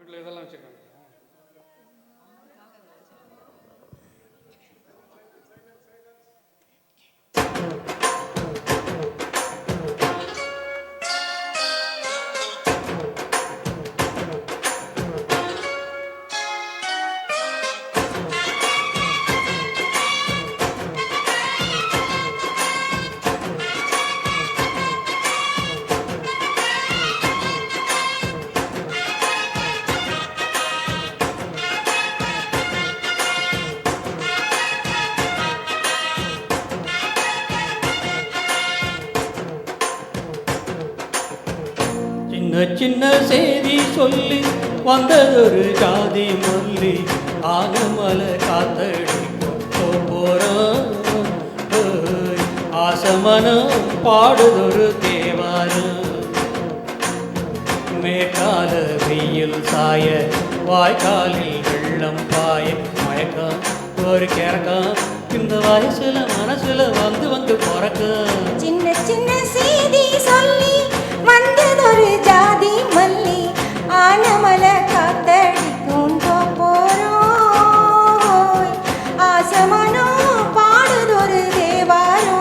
வீட்டில் இதெல்லாம் வச்சுருக்காங்க. சின்ன சின்ன செய்தி சொல்லி வந்ததொரு ஜாதி மல்லி ஆகமல காத்தடிக்கும் போறோம். ஆசமனம் பாடுதொரு தேவாரம். மேற்கால வெயில் சாய வாய்க்காலில் வெள்ளம் பாய மயக்கம் ஒரு கிறக்கம் இந்த வயசுல மனசுல வந்து வந்து பிறக்க. சின்ன சின்ன செய்தி சொல்லி வந்ததொரு ஜாதி மல்லி ஆனமல காத்தடிக்கும் போறோம். ஆசமனோ பாடுதொரு தேவாரோ.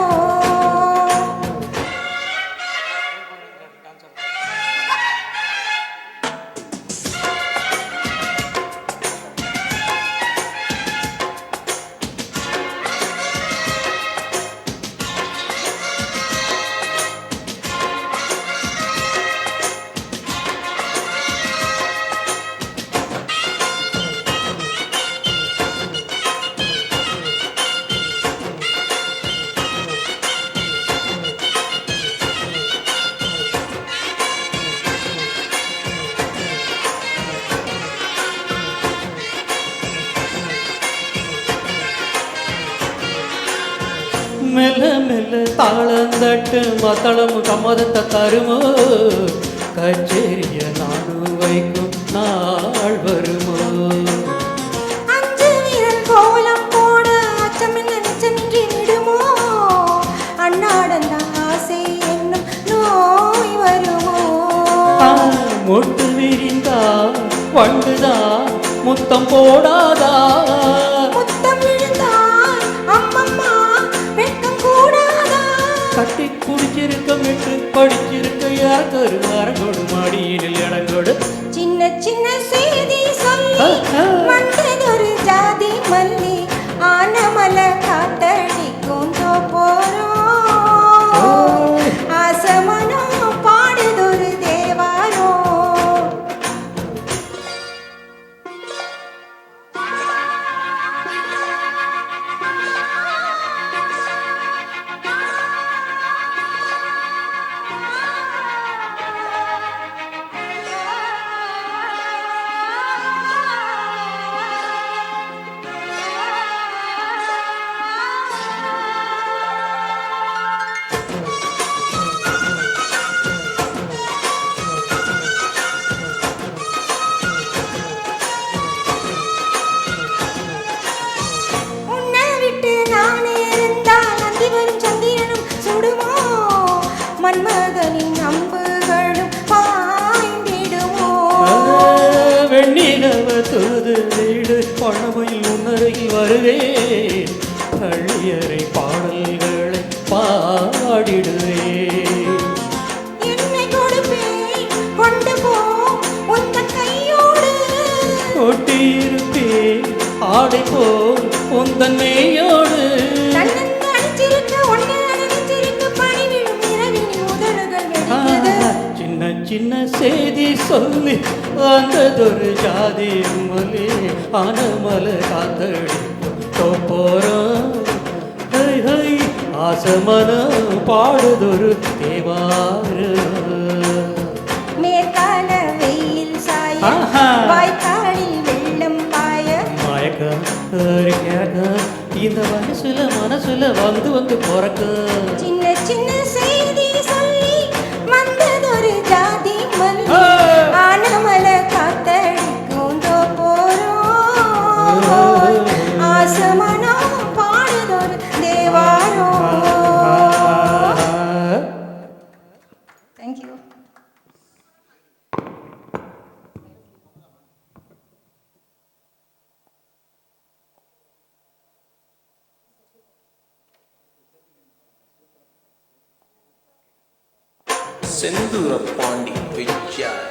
மெல்ல மெல்ல தாளந்தட்டு மத்தளம் கமதத்தை தருமோ. கச்சேரிய நானும் வைக்கும் நாள் வருமோ. அஞ்சு வீரன் கோலம் போட அச்சமில்ல நிச்சமின்றி விடுமோ. அன்னாடந்தான் ஆசை என்னும் நோய் வருமோ. மொட்டு விரிந்தா வண்டுதா முத்தம் போடாதா. முத்தம் விழுந்தால் அம்மம்மா வெட்கம் கூடாதா. கட்டி குடிச்சிருக்க விட்டு படிச்சிருக்க யாரு அரங்கோடு மாடியினில் இடங்கோடு. சின்ன சின்ன செய்தி சொல்லி வந்ததொரு ஜாதி மல்லி ஆனமல காத்தடிக்கும் போறோம். ஆசமனோ பாடுதொரு தேவாரோ. உன்னை விட்டு நானே இருந்தால் நந்தி வரும் சந்திரனும் சுடுமோ. மன்மதனின் அம்புகளும் பாய்ந்திடுமோ. வெண்ணிலவ தூது வீடு பழமையில் உன்னருகில் வருவே. பள்ளியறை பாடல்களை பாடிடுவே. என்னை கொடுப்பேன் கொண்டு போ உந்தன் கையோடு. கொட்டியிருப்பேன் ஆடை போல் உந்தன் மேயோடு. கண்ணன் அடிச்சிருக்க ஒன்னு அணிஞ்சிருக்க பனி விழும் இரவில் உதடுகள் வெடிக்கிறது. சின்ன சின்ன செய்தி சொல்லி வந்ததொரு ஜாதி மல்லி ஆனமல காத்தடிக்கும் போறோம். ஹை ஹை ஆசமனம் பாடுதொரு தேவாரம். மேற்கால வெயில் சாய வாய்க்காலில் வெள்ளம் பாய மயக்கம் ஒரு கிறக்கம் இந்த வயசுல மனசுல வந்து வந்து பிறக்க. சின்ன சின்ன செய்தி சொல்லி வந்ததொரு ஜாதி மல்லி ஆனமல காத்தடிக்கும் போறோம். ஆசமனோ பாடுதொரு தேவாரோ. தேங்க்யூ. செந்தூர பாண்டி பெச்சார்.